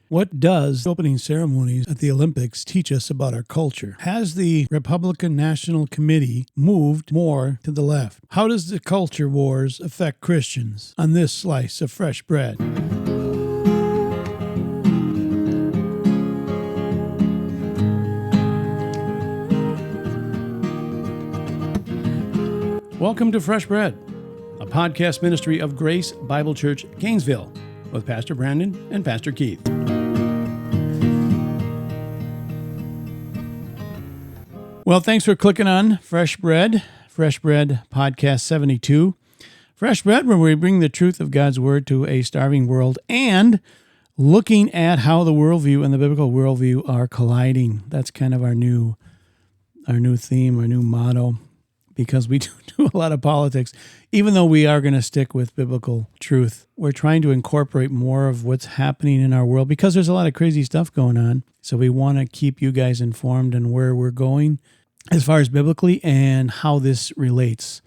What does opening ceremonies at the Olympics teach us about our culture? Has the Republican National Committee moved more to the left? How does the culture wars affect Christians? On this slice of fresh bread. Welcome to Fresh Bread, a podcast ministry of Grace Bible Church, Gainesville, with Pastor Brandon and Pastor Keith. Well, thanks for clicking on Fresh Bread Podcast 72. Fresh Bread, where we bring the truth of God's Word to a starving world and looking at how the worldview and the biblical worldview are colliding. That's kind of our new theme, our new motto, because we do a lot of politics. Even though we are going to stick with biblical truth, we're trying to incorporate more of what's happening in our world because there's a lot of crazy stuff going on. So we want to keep you guys informed on where we're going as far as biblically and how this relates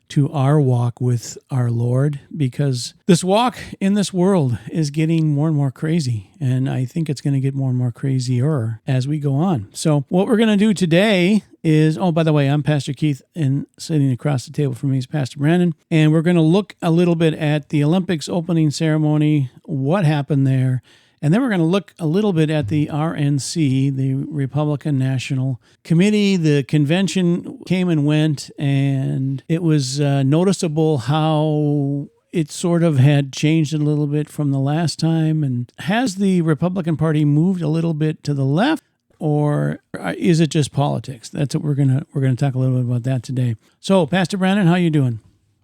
to our walk with our Lord, because this walk in this world is getting more and more crazy, and I think it's going to get more and more crazier as we go on. So what we're going to do today is, by the way, I'm Pastor Keith, and sitting across the table from me is Pastor Brandon, and we're going to look a little bit at the Olympics opening ceremony, what happened there, and then we're going to look a little bit at the RNC, the Republican National Committee. The convention came and went, and it was noticeable how it sort of had changed a little bit from the last time. And has the Republican Party moved a little bit to the left, or is it just politics? That's what we're gonna talk a little bit about that today. So, Pastor Brandon, how you doing?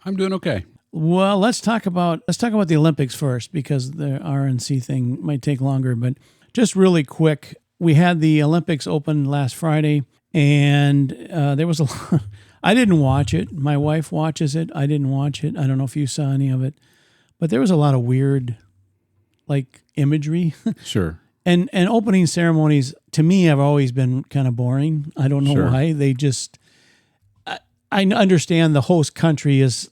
I'm doing okay. Well, let's talk about the Olympics first, because the RNC thing might take longer. But just really quick, we had the Olympics open last Friday, and there was a lot. I didn't watch it. My wife watches it. I didn't watch it. I don't know if you saw any of it, but there was a lot of weird, imagery. Sure. And opening ceremonies, to me, have always been kind of boring. I don't know why. They just... I understand the host country is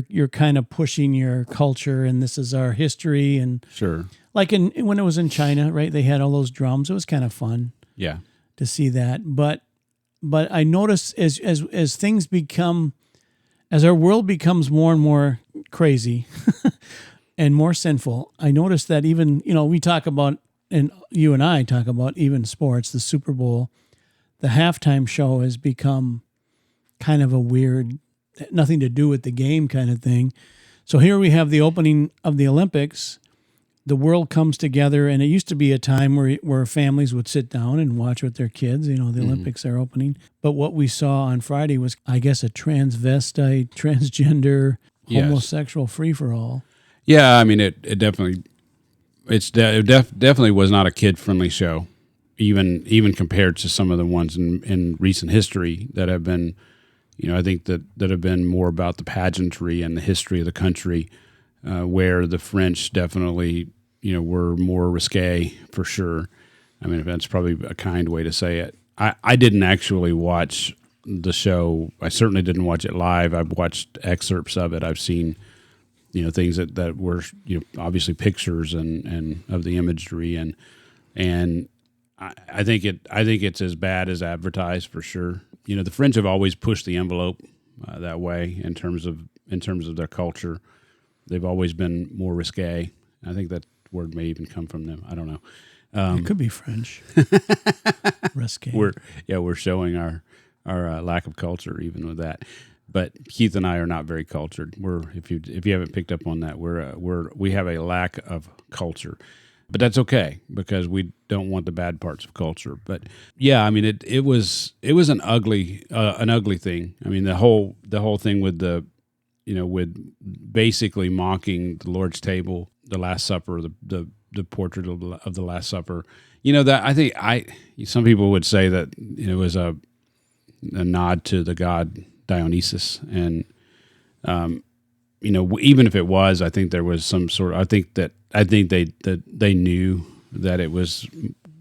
you're kind of pushing your culture, and this is our history, and sure. When it was in China, right? They had all those drums. It was kind of fun, to see that. But I notice as things become, as our world becomes more and more crazy and more sinful, I notice that even we talk about, and you and I talk about even sports, the Super Bowl, the halftime show has become kind of a weird, nothing to do with the game kind of thing. So here we have the opening of the Olympics. The world comes together, and it used to be a time where families would sit down and watch with their kids. The Olympics are opening. But what we saw on Friday was, I guess, a transvestite, transgender, homosexual free-for-all. Yeah, I mean, it definitely was not a kid-friendly show, even compared to some of the ones in recent history that have been. I think that have been more about the pageantry and the history of the country, where the French definitely, were more risque for sure. I mean, that's probably a kind way to say it. I didn't actually watch the show. I certainly didn't watch it live. I've watched excerpts of it. I've seen, things that were, obviously pictures and of the imagery and I think it's as bad as advertised for sure. The French have always pushed the envelope that way in terms of their culture. They've always been more risque. I think that word may even come from them. I don't know. It could be French. Risque. We're showing our lack of culture even with that. But Keith and I are not very cultured. If you haven't picked up on that, we have a lack of culture. But that's okay, because we don't want the bad parts of culture. But yeah, I mean, it was an ugly thing. I mean, the whole thing with with basically mocking the Lord's table, the Last Supper, the portrait of the Last Supper. That I think some people would say that it was a nod to the god Dionysus, and even if it was, I think there was some sort of, I think they knew that it was,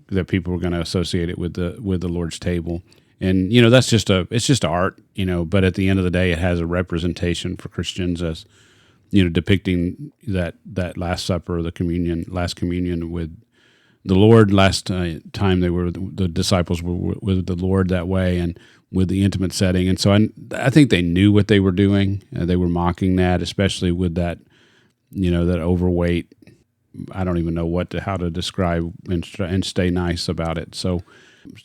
that people were going to associate it with the Lord's table. And, that's it's just art, but at the end of the day, it has a representation for Christians as, depicting that Last Supper, the last communion with the Lord last time the disciples were with the Lord that way and with the intimate setting. And so I think they knew what they were doing. They were mocking that, especially with that, that overweight. I don't even know how to describe and stay nice about it. So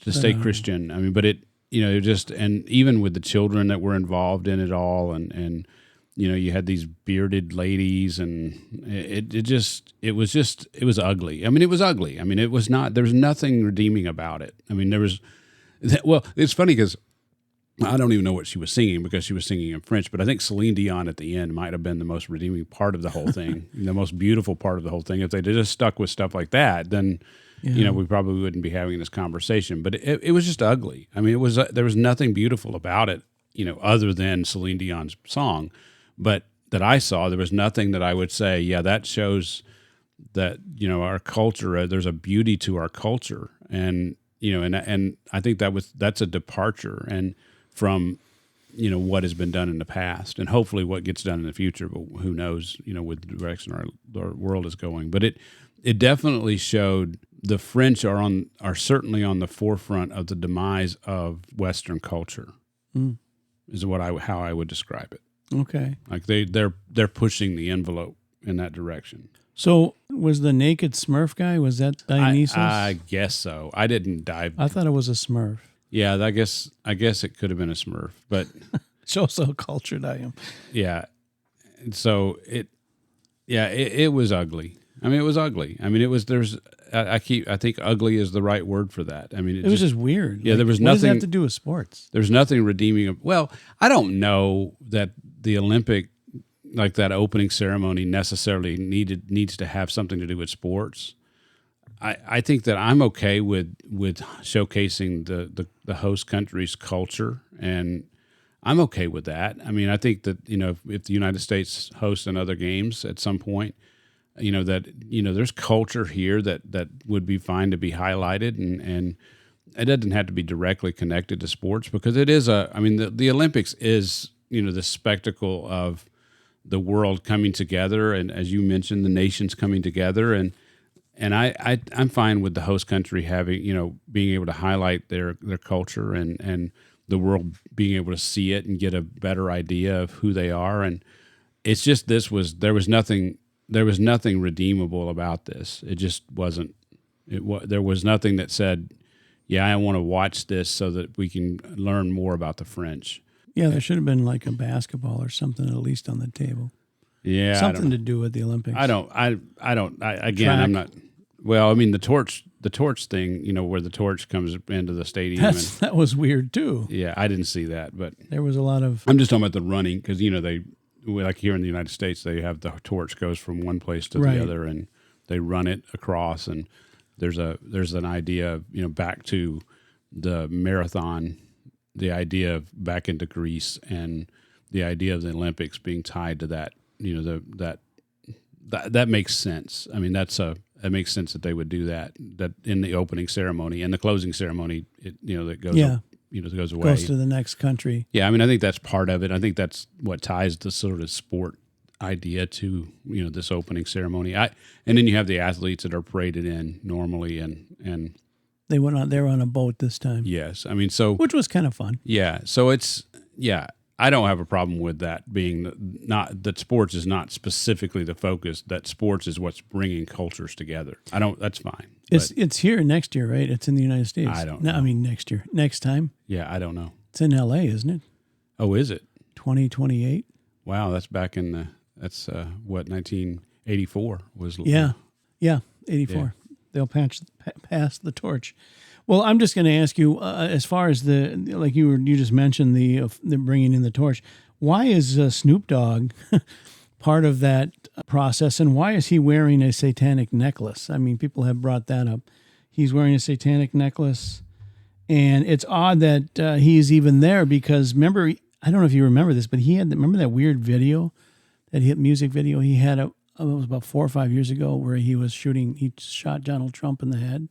to stay Christian, I mean, but it, and even with the children that were involved in it all and you had these bearded ladies and it was ugly. I mean, it was ugly. I mean, there was nothing redeeming about it. I mean, it's funny because I don't even know what she was singing because she was singing in French, but I think Celine Dion at the end might have been the most redeeming part of the whole thing, the most beautiful part of the whole thing. If they just stuck with stuff like that, then, we probably wouldn't be having this conversation. But it was just ugly. I mean, there was nothing beautiful about it, other than Celine Dion's song. But that I saw, there was nothing that I would say, yeah, that shows that, our culture, there's a beauty to our culture. And, and I think that's a departure and from, what has been done in the past and hopefully what gets done in the future, but who knows, with the direction our world is going. But it definitely showed the French are certainly on the forefront of the demise of Western culture, is how I would describe it. Okay. Like they're pushing the envelope in that direction. So was the naked Smurf guy, was that Dionysus? I guess so. I didn't dive. I thought it was a Smurf. Yeah, I guess it could have been a Smurf, but Shows how cultured I am. Yeah. So it was ugly. I mean, it was ugly. I mean, I think ugly is the right word for that. I mean, it was just weird. Yeah, there was nothing. What does that have nothing to do with sports? There's nothing redeeming. Well, I don't know that the Olympic, like that opening ceremony, necessarily needs to have something to do with sports. I think that I'm okay with showcasing the host country's culture, and I'm okay with that. I mean, I think that if the United States hosts another games at some point, there's culture here that would be fine to be highlighted, and it doesn't have to be directly connected to sports because it is the Olympics is the spectacle of the world coming together, and as you mentioned, the nations coming together, and I'm fine with the host country having being able to highlight their culture and the world being able to see it and get a better idea of who they are, and it's just there was nothing redeemable about this. It just wasn't. There was nothing that said, yeah, I want to watch this so that we can learn more about the French. Yeah, there should have been like a basketball or something at least on the table. Yeah, something to do with the Olympics. Again, I'm not. Well, I mean the torch thing, where the torch comes into the stadium. That was weird too. Yeah, I didn't see that, but there was a lot of. I'm just talking about the running because they, like here in the United States, they have the torch goes from one place to the other, and they run it across, and there's an idea of back to the marathon, the idea of back into Greece, and the idea of the Olympics being tied to that. That makes sense. I mean, it makes sense that they would do that in the opening ceremony and the closing ceremony. That goes that goes away, goes to the next country. Yeah, I mean, I think that's part of it. I think that's what ties the sort of sport idea to this opening ceremony. And then you have the athletes that are paraded in normally, and they were on a boat this time. Yes, I mean which was kind of fun. Yeah, so I don't have a problem with that being not that sports is not specifically the focus. That sports is what's bringing cultures together. That's fine. It's here next year, right? It's in the United States. I don't know. I mean next year, next time. Yeah, I don't know. It's in L.A., isn't it? Oh, is it? 2028. Wow, that's back in 1984 was. Yeah, 84. Yeah. They'll pass the torch. Well, I'm just going to ask you, as far as you just mentioned the bringing in the torch. Why is Snoop Dogg part of that process, and why is he wearing a satanic necklace? I mean, people have brought that up. He's wearing a satanic necklace, and it's odd that he's even there because remember, I don't know if you remember this, but remember that weird video, that hit music video he had? It was about 4 or 5 years ago where he shot Donald Trump in the head.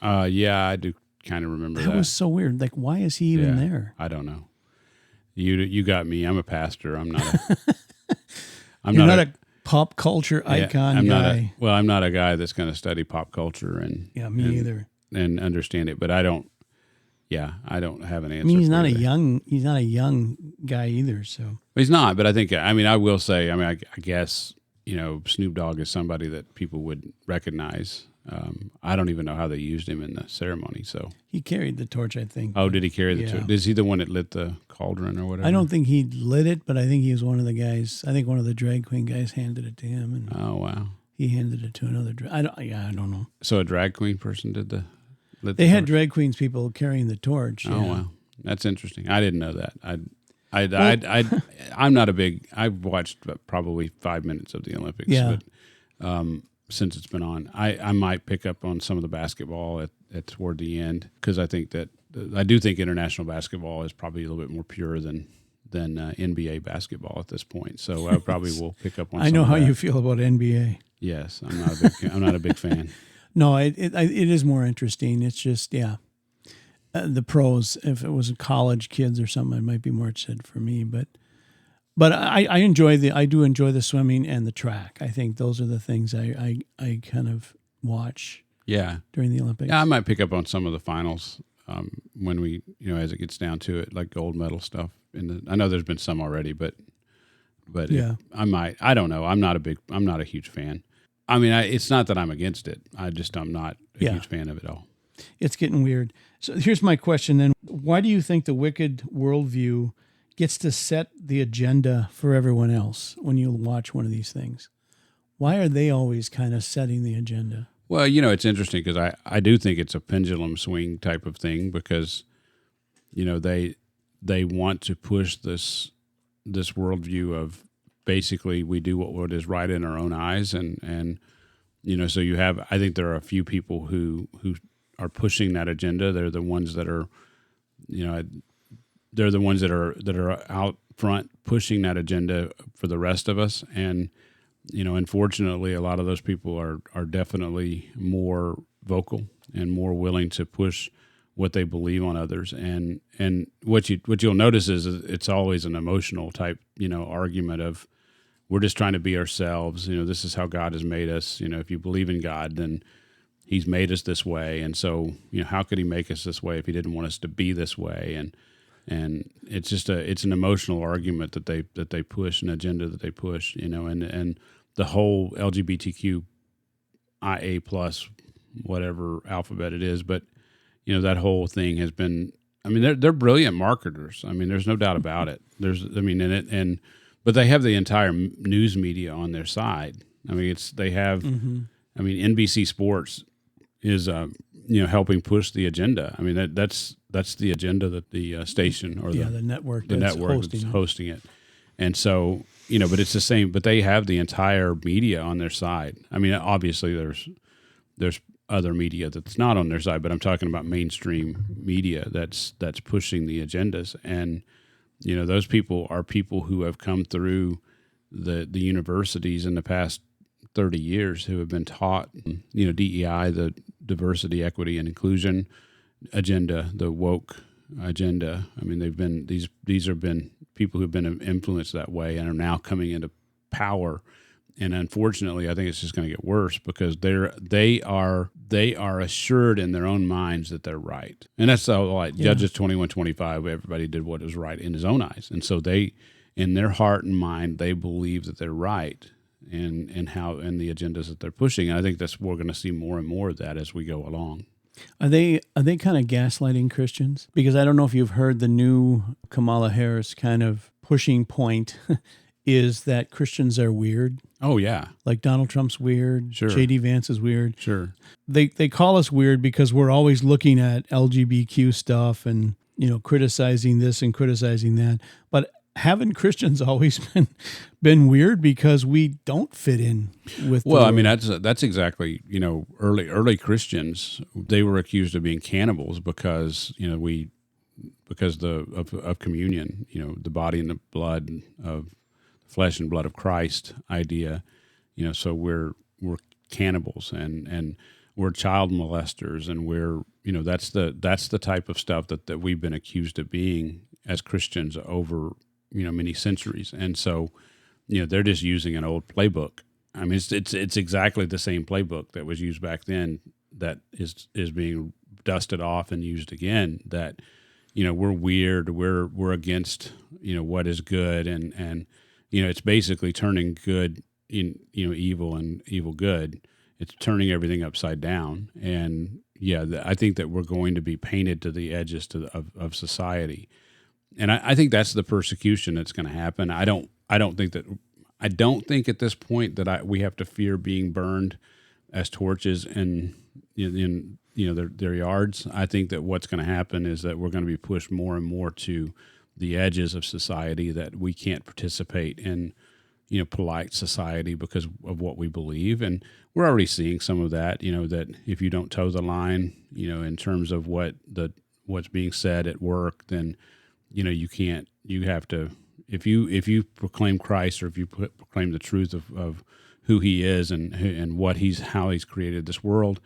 Yeah, I do kind of remember that. That was so weird. Like, why is he even there? I don't know. You got me. I'm a pastor. I'm not. pop culture icon I'm guy. I'm not a guy that's going to study pop culture and Me either. and understand it, but I don't have an answer. I mean, he's not a young guy either. So He's not, but I will say, I guess, Snoop Dogg is somebody that people would recognize. I don't even know how they used him in the ceremony. So he carried the torch, I think. Oh, did he carry the torch? Is he the one that lit the cauldron or whatever? I don't think he lit it, but I think he was one of the guys. I think one of the drag queen guys handed it to him. And oh, wow. He handed it to another drag. I don't know. So a drag queen person did the lit They the had torch? drag queens people carrying the torch. Oh, wow. That's interesting. I didn't know that. I'm not a big. I've watched probably 5 minutes of the Olympics. Yeah. But since it's been on, I might pick up on some of the basketball at toward the end because I think that I do think international basketball is probably a little bit more pure than NBA basketball at this point. So I probably will pick up on. I know how you feel about NBA. Yes, I'm not a big fan. No, it is more interesting. It's just the pros. If it was college kids or something, it might be more interested for me. But I do enjoy the swimming and the track. I think those are the things I kind of watch. Yeah. During the Olympics. Yeah, I might pick up on some of the finals when we as it gets down to it, like gold medal stuff. I know there's been some already, but yeah, I might. I don't know. I'm not a huge fan. I mean, it's not that I'm against it. I'm not a huge fan of it all. It's getting weird. So here's my question then. Why do you think the wicked worldview gets to set the agenda for everyone else when you watch one of these things? Why are they always kind of setting the agenda? Well, it's interesting because I do think it's a pendulum swing type of thing because, they want to push this worldview of basically we do what is right in our own eyes. And so I think there are a few people who are pushing that agenda. They're the ones that are, they're the ones that are out front pushing that agenda for the rest of us. And, unfortunately, a lot of those people are definitely more vocal and more willing to push what they believe on others. And what you'll notice is it's always an emotional type, argument of we're just trying to be ourselves. This is how God has made us. If you believe in God, then He's made us this way. And so, how could He make us this way if He didn't want us to be this way? And it's just it's an emotional argument that they push, an agenda that they push, and the whole LGBTQ IA plus whatever alphabet it is, but that whole thing has been. I mean, they're brilliant marketers. I mean, there's no doubt about it. But they have the entire news media on their side. I mean, they have. Mm-hmm. I mean, NBC Sports is helping push the agenda. I mean, that's the agenda that the station or the network that's hosting it. And so, but it's the same, but they have the entire media on their side. I mean, obviously there's other media that's not on their side, but I'm talking about mainstream media that's pushing the agendas. And, those people are people who have come through the universities in the past 30 years who have been taught, DEI, the diversity, equity, and inclusion agenda, the woke agenda. I mean, these have been people who've been influenced that way and are now coming into power. And unfortunately, I think it's just going to get worse because they are assured in their own minds that they're right. And that's Judges 21:25, everybody did what was right in his own eyes. And so they, in their heart and mind, they believe that they're right and the agendas that they're pushing. And I think we're going to see more and more of that as we go along. Are they kind of gaslighting Christians? Because I don't know if you've heard the new Kamala Harris kind of pushing point is that Christians are weird. Oh, yeah. Like Donald Trump's weird. Sure. J.D. Vance is weird. Sure. They call us weird because we're always looking at LGBTQ stuff and, criticizing this and criticizing that. But haven't Christians always been weird because we don't fit in with Well, I mean, that's exactly, early Christians, they were accused of being cannibals because, of communion, the body and the blood of flesh and blood of Christ idea, so we're cannibals and we're child molesters and we're, that's the type of stuff that we've been accused of being as Christians over, many centuries. And so, they're just using an old playbook. I mean, it's exactly the same playbook that was used back then that is being dusted off and used again. That we're weird, we're against what is good, and it's basically turning good in evil and evil good. It's turning everything upside down, and I think that we're going to be painted to the edges of society, and I think that's the persecution that's going to happen. I don't think at this point that we have to fear being burned as torches in their yards. I think that what's going to happen is that we're going to be pushed more and more to the edges of society, that we can't participate in polite society because of what we believe. And we're already seeing some of that, that if you don't toe the line, in terms of what's being said at work, then, you have to, if you proclaim Christ, or if you proclaim the truth of who he is and how he's created this world,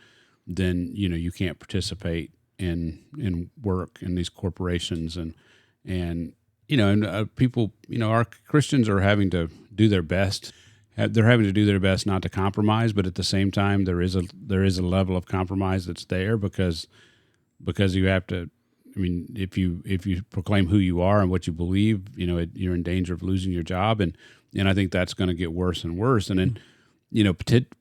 then, you can't participate in work in these corporations and people, our Christians are having to do their best. They're having to do their best not to compromise, but at the same time, there is a level of compromise that's there because you have to. I mean, if you proclaim who you are and what you believe, you're in danger of losing your job, and I think that's going to get worse and worse. And then,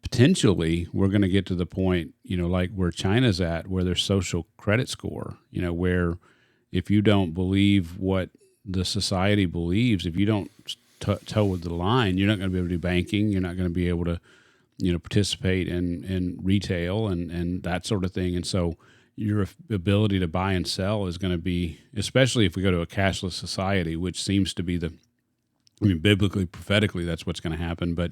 potentially we're going to get to the point, like where China's at, where there's social credit score, where if you don't believe what the society believes, if you don't toe with the line, you're not going to be able to do banking. You're not going to be able to, participate in retail and that sort of thing. And so your ability to buy and sell is going to be, especially if we go to a cashless society, which seems to be biblically, prophetically, that's what's going to happen. But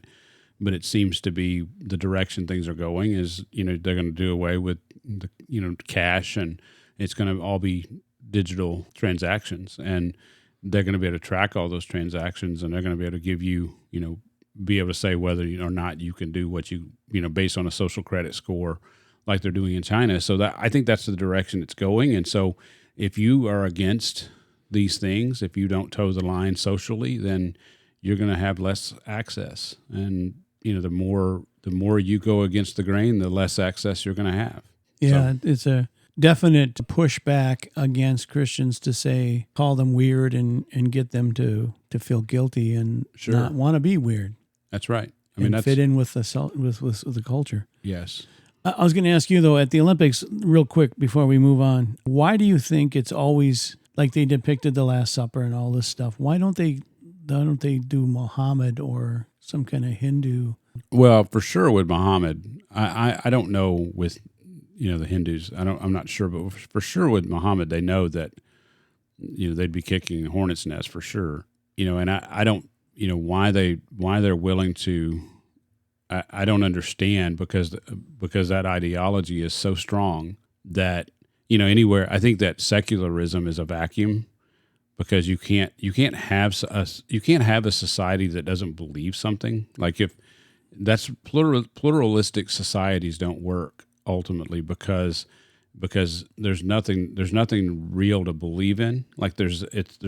it seems to be the direction things are going is, they're going to do away with the, cash, and it's going to all be digital transactions, and they're going to be able to track all those transactions, and they're going to be able to give you, be able to say whether or not you can do what you based on a social credit score like they're doing in China. So that, I think that's the direction it's going. And so if you are against these things, if you don't toe the line socially, then you're going to have less access. And, the more you go against the grain, the less access you're going to have. Yeah, it's a definite pushback against Christians to call them weird and get them to feel guilty and not want to be weird. That's right. That's fit in with the culture. Yes. I was going to ask you though, at the Olympics, real quick before we move on, why do you think it's always like they depicted the Last Supper and all this stuff? Why don't they do Muhammad or some kind of Hindu? Well, for sure with Muhammad, I don't know with the Hindus. I'm not sure, but for sure with Muhammad, they know that they'd be kicking a hornet's nest for sure. And I don't why they're willing to. I don't understand because that ideology is so strong that anywhere. I think that secularism is a vacuum because you can't have a society that doesn't believe something. Like if that's pluralistic societies don't work ultimately because there's nothing real to believe in. Like there's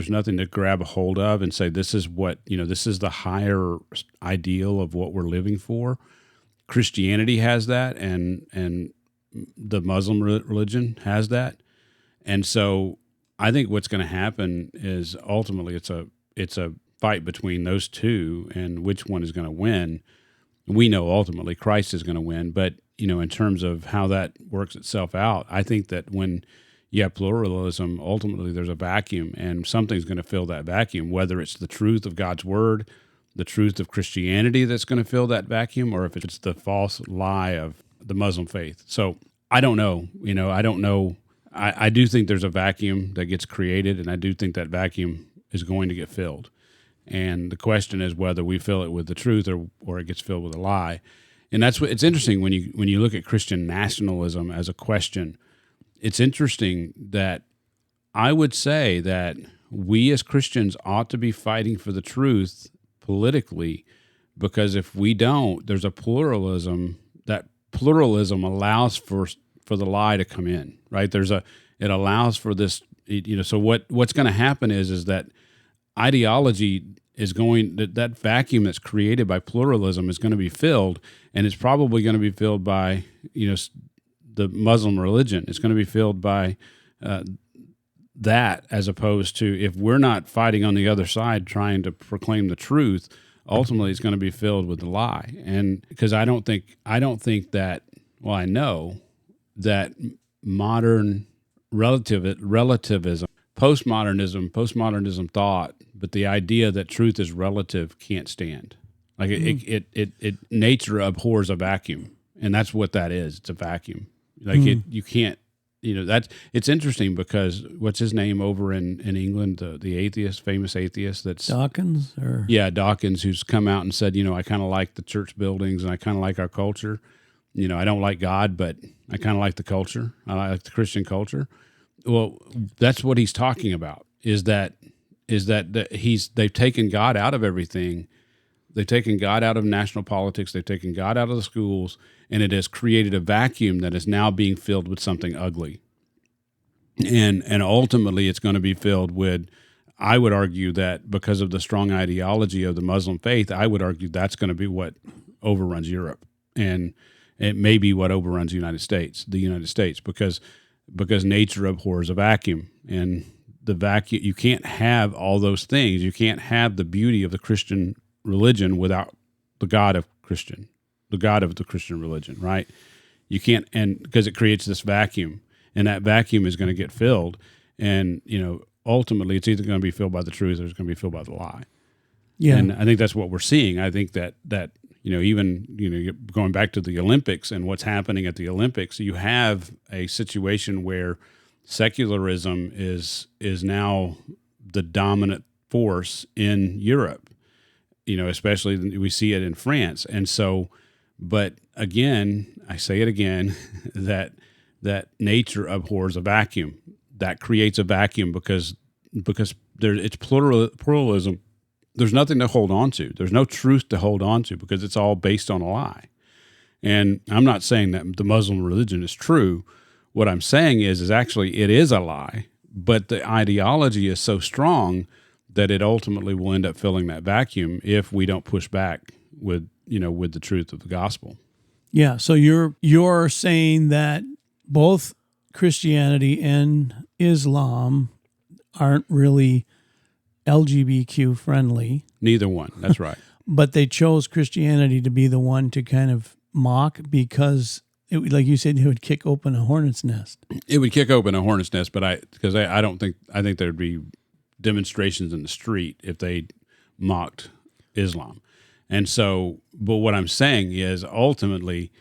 nothing to grab a hold of and say this is what this is the higher ideal of what we're living for. Christianity has that, and the Muslim religion has that, and so I think what's going to happen is ultimately it's a fight between those two, and which one is going to win. We know ultimately Christ is going to win, but in terms of how that works itself out, I think that when you have pluralism, ultimately there's a vacuum, and something's going to fill that vacuum, whether it's the truth of God's word, the truth of Christianity that's going to fill that vacuum, or if it's the false lie of the Muslim faith. So I don't know. I don't know. I do think there's a vacuum that gets created, and I do think that vacuum is going to get filled. And the question is whether we fill it with the truth or it gets filled with a lie. And that's what it's interesting when you look at Christian nationalism as a question. It's interesting that I would say that we as Christians ought to be fighting for the truth politically, because if we don't, there's a pluralism. That pluralism allows for the lie to come in, right? It allows for this, so what's going to happen is that ideology that vacuum that's created by pluralism is going to be filled, and it's probably going to be filled by the Muslim religion. It's going to be filled by that, as opposed to, if we're not fighting on the other side trying to proclaim the truth, ultimately it's going to be filled with the lie. And because I don't think that, well, I know that modern relativism, postmodernism thought, but the idea that truth is relative can't stand. Like it nature abhors a vacuum, and that's what that is. It's a vacuum. Like you can't, it's interesting because what's his name over in England, the atheist, famous atheist, that's Dawkins, Dawkins, who's come out and said, I kind of like the church buildings and I kind of like our culture. I don't like God, but I kind of like the culture. I like the Christian culture. Well, that's what he's talking about. Is that they've taken God out of everything. They've taken God out of national politics. They've taken God out of the schools, and it has created a vacuum that is now being filled with something ugly. And ultimately, it's going to be filled with, I would argue that because of the strong ideology of the Muslim faith, I would argue that's going to be what overruns Europe, and it may be what overruns the United States, because nature abhors a vacuum, and the vacuum, you can't have all those things. You can't have the beauty of the Christian religion without the God of the Christian religion, right? You can't, and because it creates this vacuum, and that vacuum is going to get filled, and ultimately it's either going to be filled by the truth or it's going to be filled by the lie. Yeah, and I think that's what we're seeing. I think that even going back to the Olympics and what's happening at the Olympics, you have a situation where secularism is now the dominant force in Europe. Especially we see it in France. And so, but again, I say it again, that nature abhors a vacuum. That creates a vacuum because it's pluralism. There's nothing to hold on to. There's no truth to hold on to because it's all based on a lie. And I'm not saying that the Muslim religion is true. What I'm saying is actually it is a lie, but the ideology is so strong that it ultimately will end up filling that vacuum if we don't push back with the truth of the gospel. Yeah. So you're saying that both Christianity and Islam aren't really LGBTQ friendly. Neither one. That's right. But they chose Christianity to be the one to kind of mock because, like you said, it would kick open a hornet's nest. It would kick open a hornet's nest, but I think there'd be demonstrations in the street if they mocked Islam. And so, but what I'm saying is ultimately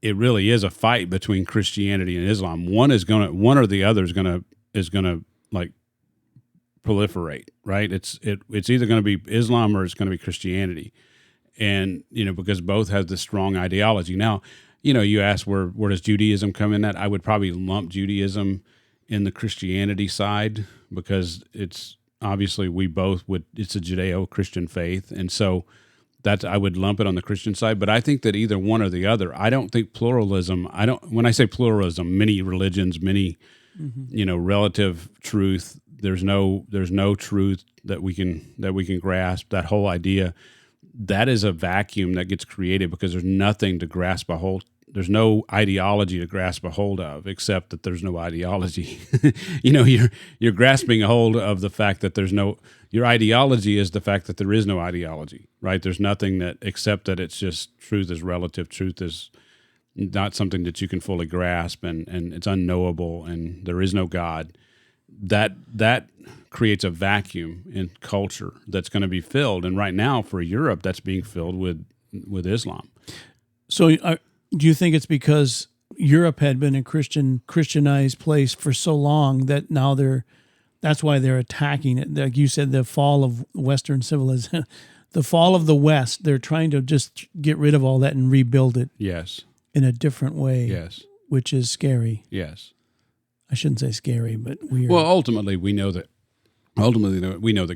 it really is a fight between Christianity and Islam. One or the other is going to like proliferate, right? It's either going to be Islam or it's going to be Christianity. And, because both have this strong ideology. Now, you ask where does Judaism come in at? I would probably lump Judaism in the Christianity side because it's obviously it's a Judeo-Christian faith. And so I would lump it on the Christian side, but I think that either one or the other. I don't think pluralism, when I say pluralism, many religions, many, relative truth, there's no truth that we can grasp. That whole idea, that is a vacuum that gets created because there's nothing to grasp a hold. There's no ideology to grasp a hold of, except that there's no ideology. You're grasping a hold of the fact that your ideology is the fact that there is no ideology, right? There's nothing except that it's just truth is relative. Truth is not something that you can fully grasp, and it's unknowable, and there is no God. That creates a vacuum in culture that's going to be filled. And right now for Europe, that's being filled with Islam. So do you think it's because Europe had been a Christianized place for so long that now that's why they're attacking it? Like you said, the fall of Western civilization, the fall of the West, they're trying to just get rid of all that and rebuild it. Yes. In a different way. Yes. Which is scary. Yes. I shouldn't say scary, but weird. Well, ultimately we know that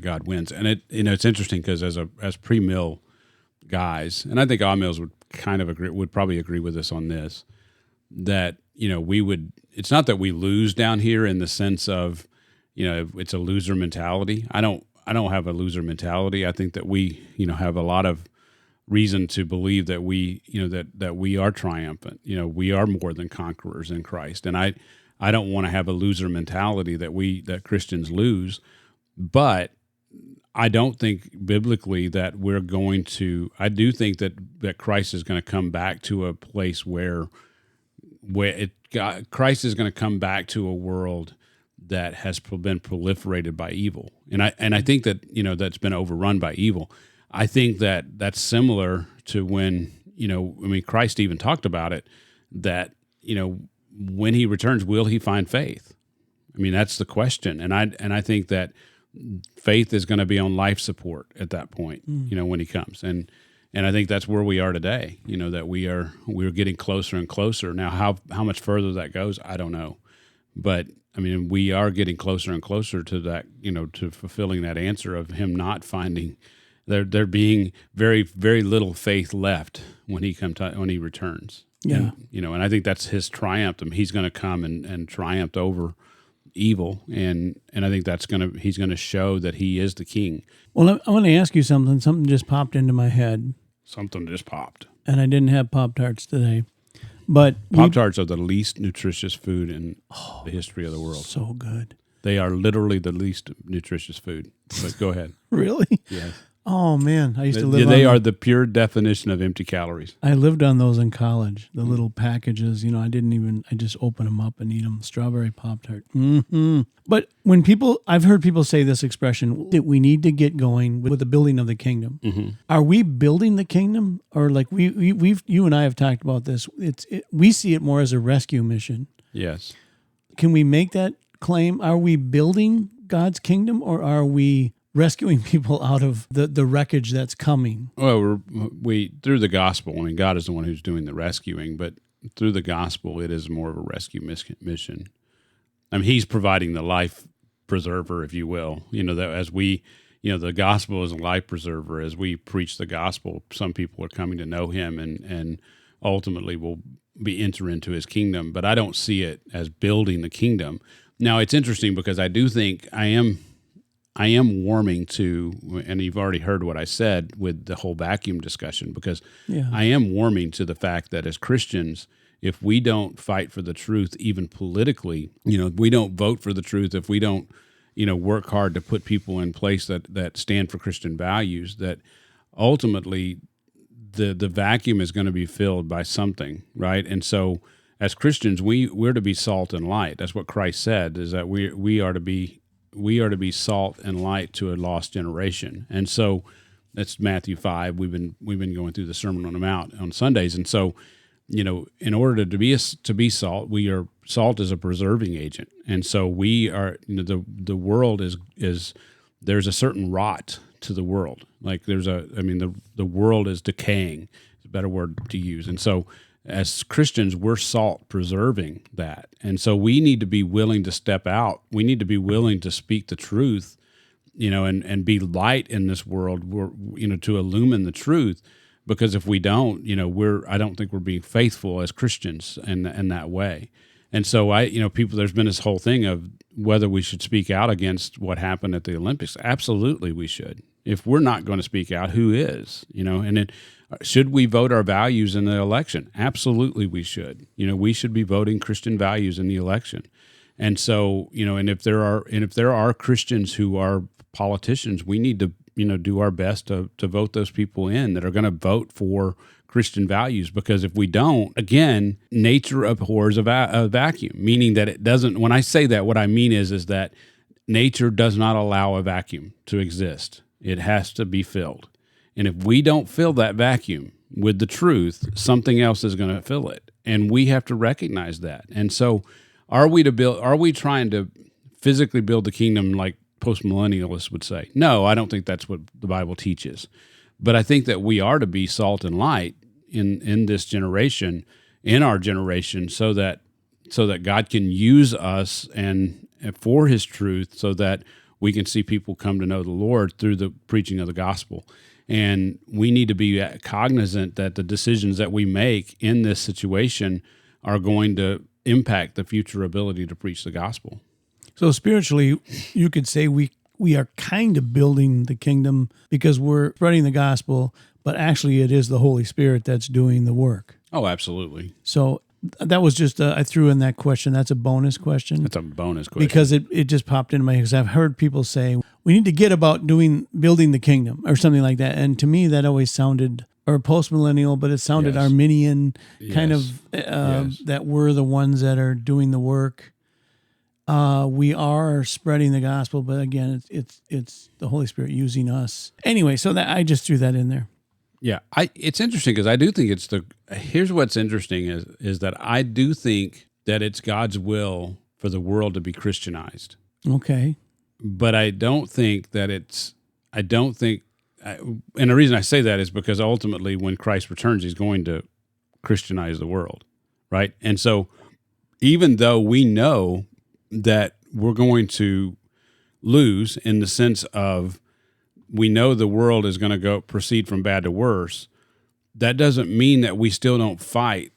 God wins. And it's interesting because as pre-mill guys, and I think all mills would probably agree with us on this, that it's not that we lose down here in the sense of it's a loser mentality. I don't have a loser mentality. I think that we, have a lot of reason to believe that we, that we are triumphant. We are more than conquerors in Christ. And I don't want to have a loser mentality that Christians lose, but I don't think biblically that we're going to. I do think that Christ is going to come back to a place where Christ is going to come back to a world that has been proliferated by evil, and I think that that's been overrun by evil. I think that that's similar to when Christ even talked about it, that when he returns, will he find faith? That's the question, and I think that faith is going to be on life support at that point, when he comes, and I think that's where we are today. That we're getting closer and closer. Now, how much further that goes, I don't know, but we are getting closer and closer to that, to fulfilling that answer of him not finding there being very, very little faith left when he returns. Yeah, and I think that's his triumph. He's going to come and triumph over evil, and I think he's going to show that he is the king. Well, I want to ask you something. Something just popped into my head. Something just popped. And I didn't have Pop-Tarts today. But Pop-Tarts are the least nutritious food in the history of the world. So good. They are literally the least nutritious food. But go ahead. Really? Yes. Oh, man. I used to live They are the pure definition of empty calories. I lived on those in college, the little packages. I just open them up and eat them. Strawberry Pop-Tart. Mm-hmm. But I've heard people say this expression, that we need to get going with the building of the kingdom. Mm-hmm. Are we building the kingdom? Or like you and I have talked about this. We see it more as a rescue mission. Yes. Can we make that claim? Are we building God's kingdom, or are we rescuing people out of the wreckage that's coming? Well, we through the gospel. God is the one who's doing the rescuing, but through the gospel, it is more of a rescue mission. He's providing the life preserver, if you will. That as we, the gospel is a life preserver. As we preach the gospel, some people are coming to know him, and ultimately will enter into his kingdom. But I don't see it as building the kingdom. Now, it's interesting because I do think I am warming to, and you've already heard what I said with the whole vacuum discussion, because I am warming to the fact that as Christians, if we don't fight for the truth, even politically, if we don't vote for the truth, if we don't, work hard to put people in place that stand for Christian values, that ultimately the vacuum is going to be filled by something, right? And so as Christians, we're to be salt and light. That's what Christ said, is that we are to be salt and light to a lost generation. And so that's Matthew 5. We've been going through the Sermon on the Mount on Sundays. And so, in order to be salt, salt is a preserving agent. And so we are, the world is there's a certain rot to the world. Like the world is decaying. It's a better word to use. And so as Christians, we're salt preserving that. And so we need to be willing to step out. We need to be willing to speak the truth, and be light in this world, to illumine the truth. Because if we don't, I don't think we're being faithful as Christians in that way. And so there's been this whole thing of whether we should speak out against what happened at the Olympics. Absolutely, we should. If we're not going to speak out, who is? And then should we vote our values in the election? Absolutely, we should. We should be voting Christian values in the election. And so, and if there are Christians who are politicians, we need to, do our best to vote those people in that are going to vote for Christian values. Because if we don't, again, nature abhors a vacuum, meaning that it doesn't. When I say that, what I mean is that nature does not allow a vacuum to exist. It has to be filled. And if we don't fill that vacuum with the truth, something else is going to fill it. And we have to recognize that. And so are we trying to physically build the kingdom like post-millennialists would say? No, I don't think that's what the Bible teaches. But I think that we are to be salt and light in this generation, in our generation, so that God can use us and for his truth, so that we can see people come to know the Lord through the preaching of the gospel. And we need to be cognizant that the decisions that we make in this situation are going to impact the future ability to preach the gospel. So spiritually, you could say we we are kind of building the kingdom because we're spreading the gospel, but actually it is the Holy Spirit that's doing the work. Oh, absolutely. So that was just, I threw in that question. That's a bonus question. That's a bonus question. Because it just popped into my head, because I've heard people say, we need to get about building the kingdom or something like that. And to me, that always sounded, or post-millennial, but it sounded Yes. Arminian, kind Yes. of, that we're the ones that are doing the work. We are spreading the gospel, but again, it's the Holy Spirit using us. Anyway, so that I just threw that in there. Yeah, it's interesting because I do think here's what's interesting is that I do think that it's God's will for the world to be Christianized. Okay. But I don't think, and the reason I say that is because ultimately when Christ returns, he's going to Christianize the world, right? And so even though we know that we're going to lose in the sense of we know the world is going to proceed from bad to worse, that doesn't mean that we still don't fight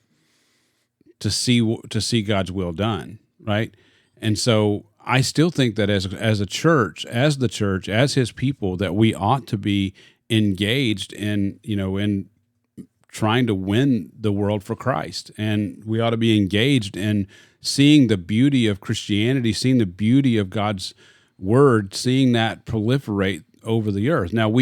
to see God's will done, right? And so I still think that as the church, as his people, that we ought to be engaged in trying to win the world for Christ. And we ought to be engaged in seeing the beauty of Christianity, seeing the beauty of God's word, seeing that proliferate over the earth. Now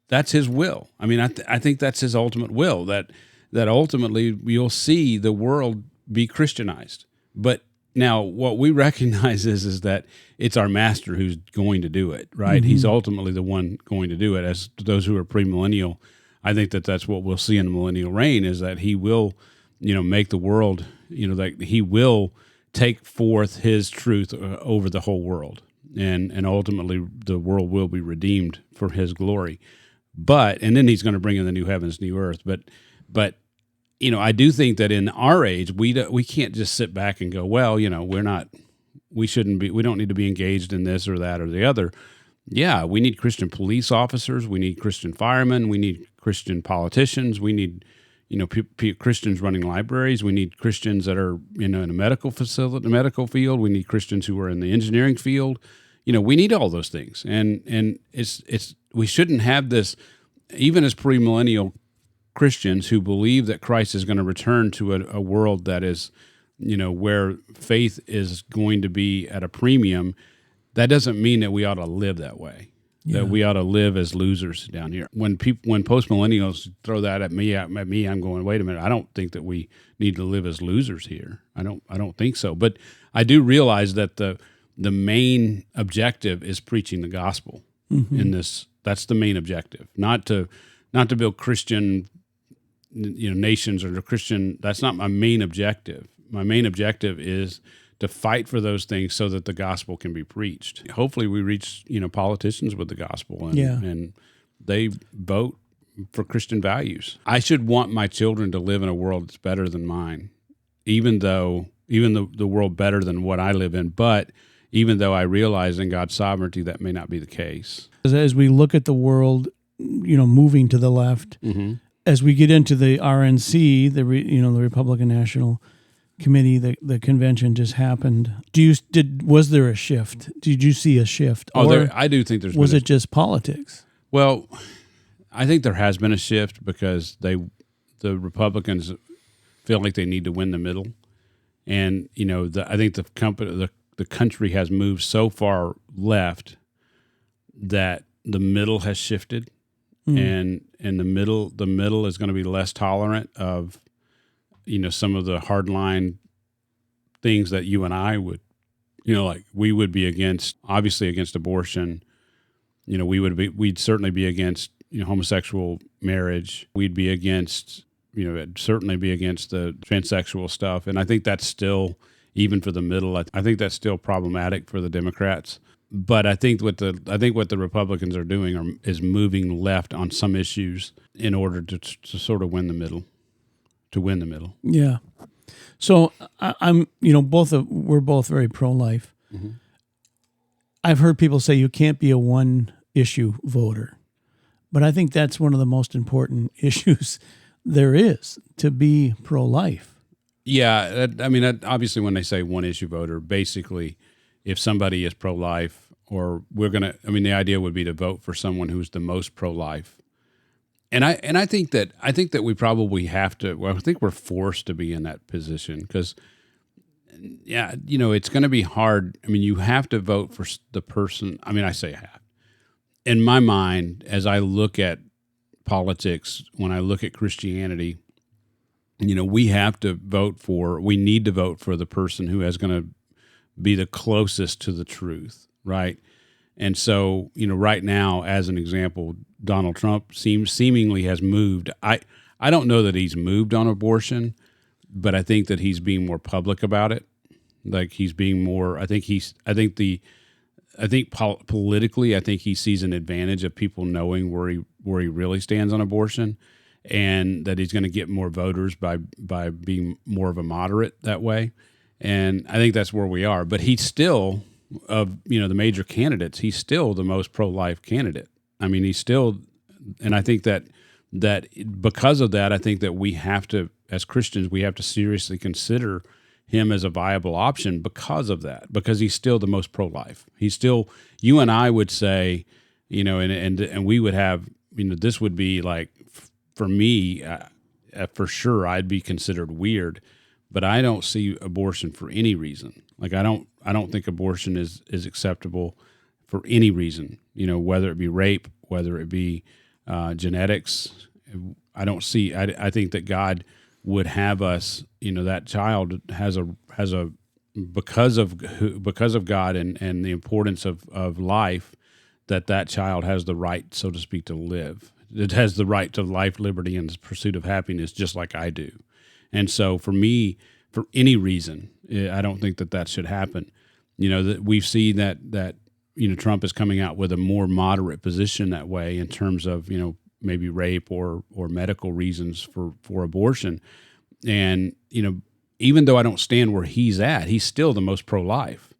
that's his will. I mean, I think that's his ultimate will, that ultimately you'll see the world be Christianized. But now what we recognize is that it's our master who's going to do it, right? Mm-hmm. He's ultimately the one going to do it. As those who are premillennial, I think that's what we'll see in the millennial reign, is that he will, make the world, that he will take forth his truth over the whole world. And ultimately the world will be redeemed for his glory. And then he's going to bring in the new heavens, new earth. But I do think that in our age, we can't just sit back and go, well, we don't need to be engaged in this or that or the other. Yeah, we need Christian police officers. We need Christian firemen. We need Christian politicians. We need, Christians running libraries. We need Christians that are, in a medical field. We need Christians who are in the engineering field. We need all those things. And it's we shouldn't have this, even as premillennial Christians who believe that Christ is going to return to a world that is, where faith is going to be at a premium. That doesn't mean that we ought to live that way. Yeah. That we ought to live as losers down here. When post-millennials throw that at me, I'm going, wait a minute. I don't think that we need to live as losers here. I don't think so. But I do realize that the main objective is preaching the gospel. Mm-hmm. In this. That's the main objective. Not to build Christian, nations or Christian. That's not my main objective. My main objective is to fight for those things so that the gospel can be preached. Hopefully we reach, politicians with the gospel and they vote for Christian values. I should want my children to live in a world that's better than mine, even the world better than what I live in. But even though I realize in God's sovereignty that may not be the case. As we look at the world, moving to the left, mm-hmm. as we get into the RNC, the Republican National Committee, the convention just happened. Was there a shift? Did you see a shift? I do think there's. Was it just politics? Well, I think there has been a shift because the Republicans feel like they need to win the middle, and I think the country has moved so far left that the middle has shifted, and the middle is going to be less tolerant of some of the hardline things that you and I would, like we would be against, obviously against abortion. We'd certainly be against, homosexual marriage. We'd be against, certainly be against the transsexual stuff. And I think that's still, even for the middle, I think that's still problematic for the Democrats. But I think what the Republicans are doing is moving left on some issues in order to sort of win the middle. To win the middle. Yeah. So I'm, we're both very pro-life. Mm-hmm. I've heard people say you can't be a one-issue voter, but I think that's one of the most important issues there is, to be pro-life. Yeah. Obviously when they say one-issue voter, basically if somebody is pro-life we're going to, I mean, the idea would be to vote for someone who's the most pro-life. And I think that we probably have to, well, I think we're forced to be in that position because, yeah, it's going to be hard. I mean, you have to vote for the person. I mean, I say have. In my mind, as I look at politics, when I look at Christianity, we need to vote for the person who is going to be the closest to the truth, right? And so, right now, as an example, Donald Trump seemingly has moved. I don't know that he's moved on abortion, but I think that he's being more public about it. Like he's being more. Politically, I think he sees an advantage of people knowing where he really stands on abortion, and that he's going to get more voters by being more of a moderate that way. And I think that's where we are. But he's still, of the major candidates, he's still the most pro-life candidate. I mean, he's still, and I think that because of that, I think that we have to, as Christians, we have to seriously consider him as a viable option because of that, because he's still the most pro-life. He's still, you and I would say, and we would have, this would be like, for me, for sure, I'd be considered weird, but I don't see abortion for any reason. Like I don't think abortion is acceptable for any reason, whether it be rape, whether it be genetics. I don't see, I think that God would have us, that child has a because of God and the importance of life, that child has the right, so to speak, to live. It has the right to life, liberty, and the pursuit of happiness, just like I do. And so for me, for any reason, I don't think that should happen. That we've seen that Trump is coming out with a more moderate position that way in terms of, maybe rape or medical reasons for abortion. And, even though I don't stand where he's at, he's still the most pro-life.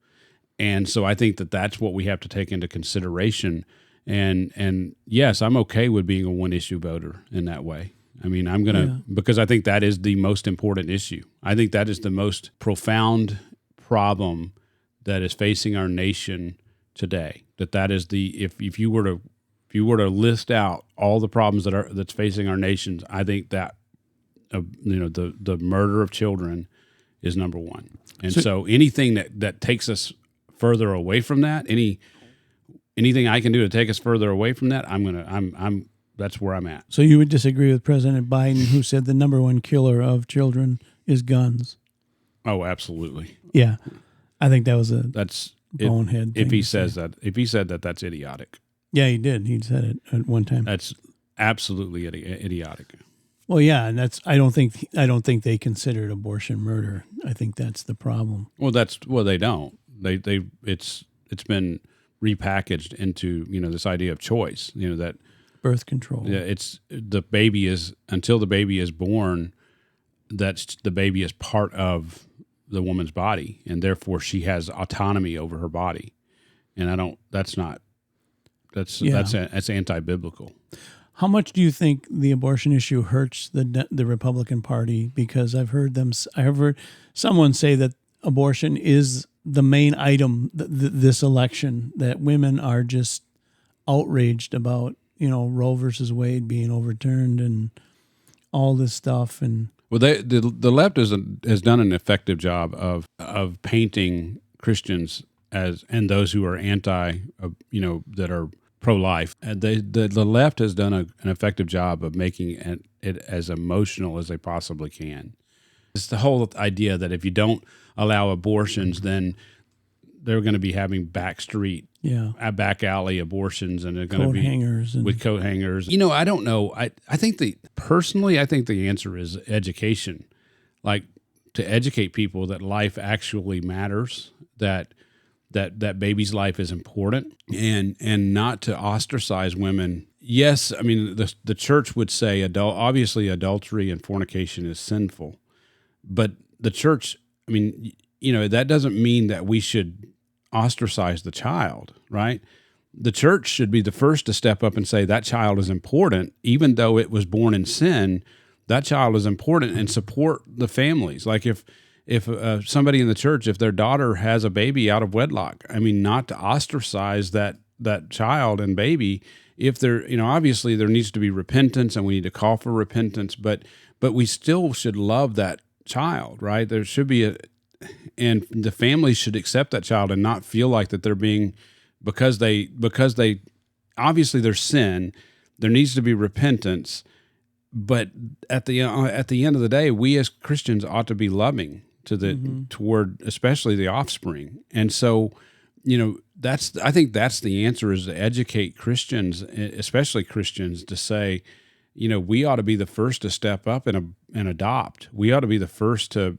And so I think that that's what we have to take into consideration. And yes, I'm okay with being a one-issue voter in that way. I mean, I'm going to, because I think that is the most important issue. I think that is the most profound problem that is facing our nation today. That is if you were to list out all the problems that's facing our nation, I think that the murder of children is number one. And so anything that takes us further away from that, anything I can do to take us further away from that, that's where I'm at. So you would disagree with President Biden, who said the number one killer of children is guns? Oh, absolutely. Yeah, I think that was bonehead. If he said that, that's idiotic. Yeah, he did. He said it at one time. That's absolutely idiotic. Well, yeah, and I don't think they considered abortion murder. I think that's the problem. Well, they don't. It's been repackaged into this idea of choice. That birth control. Yeah, it's the baby is until the baby is born. That's the baby is part of the woman's body, and therefore she has autonomy over her body. And that's anti-biblical. How much do you think the abortion issue hurts the Republican Party? Because I've heard someone say that abortion is the main item this election, that women are just outraged about, Roe versus Wade being overturned and all this stuff. And well, the left has done an effective job of painting Christians and those who are anti, that are pro-life. The left has done an effective job of making it as emotional as they possibly can. It's the whole idea that if you don't allow abortions, then they're going to be having back alley abortions, and they're going to be with coat hangers. I don't know. I think personally, I think the answer is education, like to educate people that life actually matters, that baby's life is important, and not to ostracize women. Yes, I mean the church would say obviously adultery and fornication is sinful, but the church, I mean, that doesn't mean that we should ostracize the child, right? The church should be the first to step up and say that child is important, even though it was born in sin. That child is important, and support the families. Like if if somebody in the church, if their daughter has a baby out of wedlock, I mean, not to ostracize that child and baby. If there, obviously there needs to be repentance, and we need to call for repentance, but we still should love that child, right? There should be and the family should accept that child and not feel like that they're being, because they obviously there's sin, there needs to be repentance, but at the end of the day, we as Christians ought to be loving toward especially the offspring. And so, I think that's the answer, is to educate Christians, especially Christians, to say, we ought to be the first to step up and adopt. We ought to be the first to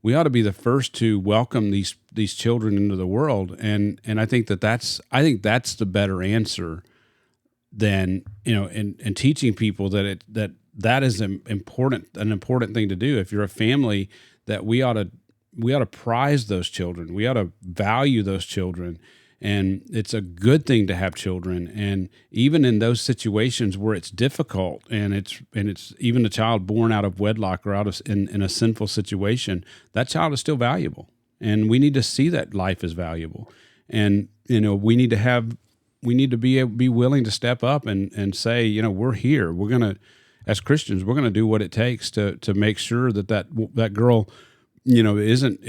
welcome these children into the world. And I think that's the better answer than, and teaching people that is an important thing to do. If you're a family, that we ought to prize those children. We ought to value those children. And it's a good thing to have children. And even in those situations where it's difficult, and it's even a child born out of wedlock or in a sinful situation, that child is still valuable. And we need to see that life is valuable. And, we need to be willing to step up and say, we're here. We're going to, as Christians, we're going to do what it takes to make sure that girl, doesn't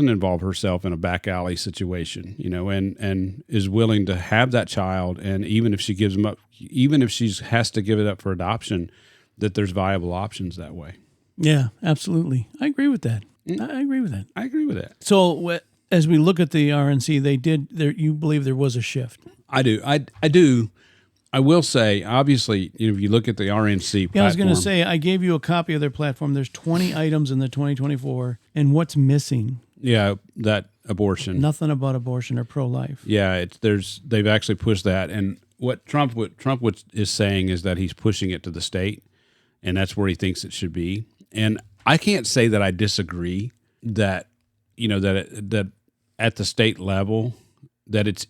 involve herself in a back alley situation, and is willing to have that child. And even if she gives them up, even if she has to give it up for adoption, that there's viable options that way. Yeah, absolutely. I agree with that. I agree with that. So as we look at the RNC, you believe there was a shift? I do. I do. I will say, obviously, if you look at the RNC platform. I was going to say, I gave you a copy of their platform. There's 20 items in the 2024, and what's missing? Yeah, that abortion. Nothing about abortion or pro-life. Yeah, they've actually pushed that, and what Trump is saying is that he's pushing it to the state, and that's where he thinks it should be. And I can't say that I disagree that that at the state level that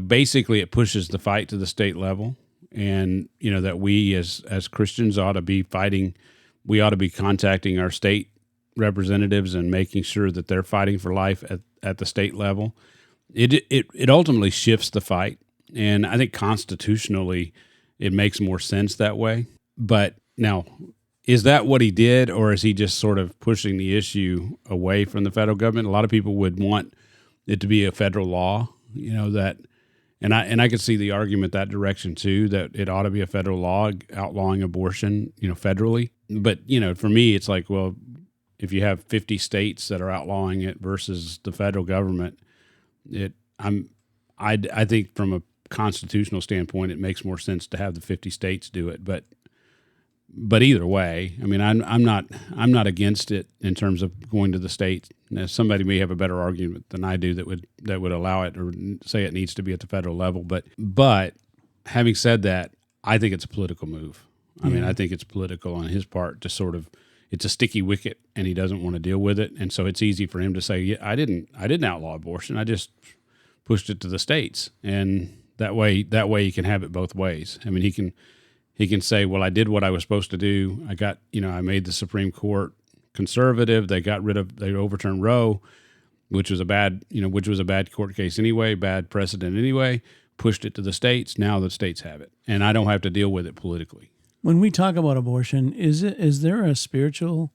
basically it pushes the fight to the state level, and that we as Christians ought to be fighting. We ought to be contacting our state representatives and making sure that they're fighting for life at the state level. It ultimately shifts the fight, and I think constitutionally it makes more sense that way. But now, is that what he did, or is he just sort of pushing the issue away from the federal government? A lot of people would want it to be a federal law, that. And I could see the argument that direction too, that it ought to be a federal law outlawing abortion, federally. But, for me, it's like, well, if you have 50 states that are outlawing it versus the federal government, I think from a constitutional standpoint, it makes more sense to have the 50 states do it. But either way, I mean, I'm not against it in terms of going to the states. Now, somebody may have a better argument than I do that would allow it or say it needs to be at the federal level. But having said that, I think it's a political move. I mean, I think it's political on his part to sort of, it's a sticky wicket, and he doesn't want to deal with it, and so it's easy for him to say, "Yeah, I didn't outlaw abortion. I just pushed it to the states," and that way he can have it both ways. I mean, he can say, well, I did what I was supposed to do. I made the Supreme Court conservative. They overturned Roe, which was a bad court case anyway, bad precedent anyway, pushed it to the states. Now the states have it, and I don't have to deal with it politically. When we talk about abortion, is there a spiritual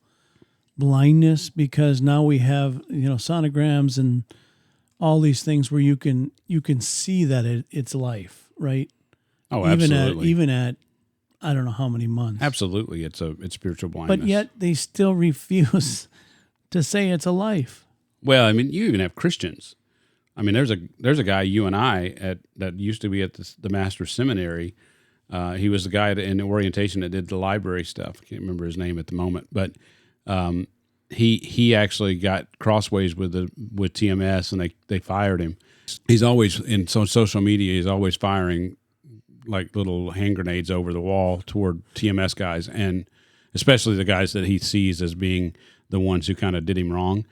blindness? Because now we have, sonograms and all these things where you can see that it's life, right? Oh, absolutely. Even at I don't know how many months. Absolutely, it's spiritual blindness. But yet they still refuse to say it's a life. Well, I mean, you even have Christians. I mean, there's a guy you and I that used to be at the Master's Seminary. He was the guy in orientation that did the library stuff. I can't remember his name at the moment, but he actually got crossways with TMS, and they fired him. He's always in social media. He's always firing like little hand grenades over the wall toward TMS guys, and especially the guys that he sees as being the ones who kind of did him wrong.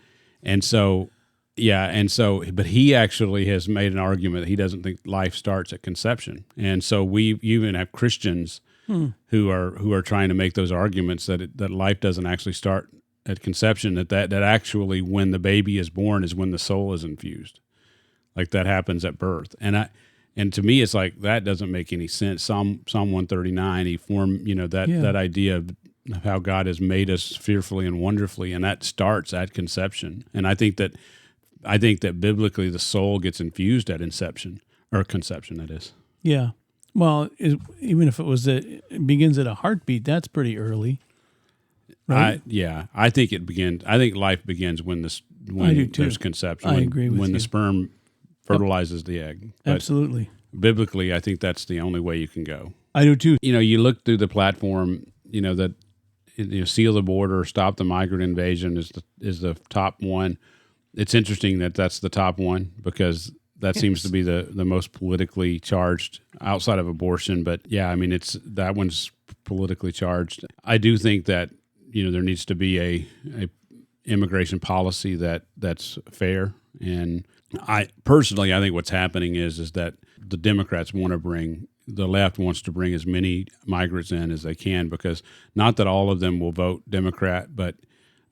And so, but he actually has made an argument that he doesn't think life starts at conception. And so we even have Christians who are trying to make those arguments that life doesn't actually start at conception, that actually when the baby is born is when the soul is infused, like that happens at birth. And to me, it's like that doesn't make any sense. Psalm 139, he formed that idea of how God has made us fearfully and wonderfully, and that starts at conception. And I think that biblically the soul gets infused at inception or conception. That is. Yeah. Well, even if it begins at a heartbeat, that's pretty early. Right? I think it begins. I think life begins when there's conception. I agree with you. When the sperm fertilizes the egg. But absolutely. Biblically, I think that's the only way you can go. I do too. You look through the platform. That seal the border, stop the migrant invasion is the top one. It's interesting that that's the top one because that seems to be the most politically charged outside of abortion. But yeah, I mean that one's politically charged. I do think that there needs to be a immigration policy that's fair. And I think what's happening is that the Democrats the left wants to bring as many migrants in as they can, because not that all of them will vote Democrat, but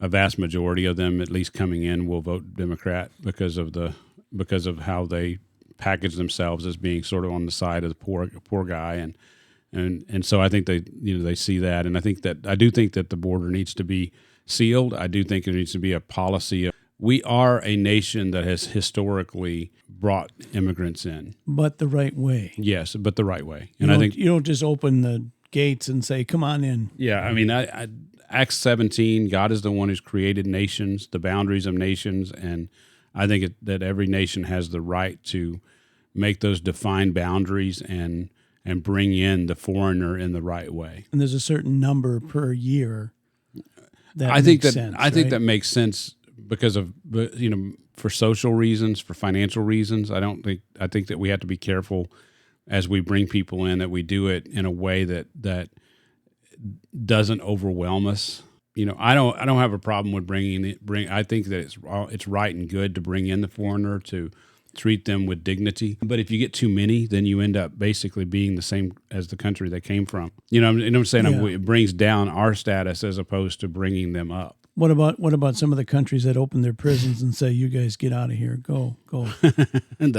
a vast majority of them, at least coming in, will vote Democrat because of how they package themselves as being sort of on the side of the poor guy, and so I think they see that, and I do think that the border needs to be sealed. I do think there needs to be a policy. We are a nation that has historically brought immigrants in, but the right way. Yes, but the right way, and I think you don't just open the gates and say, "Come on in." Yeah, I mean, Acts 17, God is the one who's created nations, the boundaries of nations, and I think that every nation has the right to make those defined boundaries and bring in the foreigner in the right way. And there's a certain number per year. I think that makes sense because of for social reasons, for financial reasons. I think that we have to be careful as we bring people in that we do it in a way that doesn't overwhelm us. I don't have a problem with I think that it's right and good to bring in the foreigner, to treat them with dignity. But if you get too many, then you end up basically being the same as the country they came from. I'm saying? Yeah. It brings down our status as opposed to bringing them up. What about some of the countries that open their prisons and say, "You guys get out of here, go"? And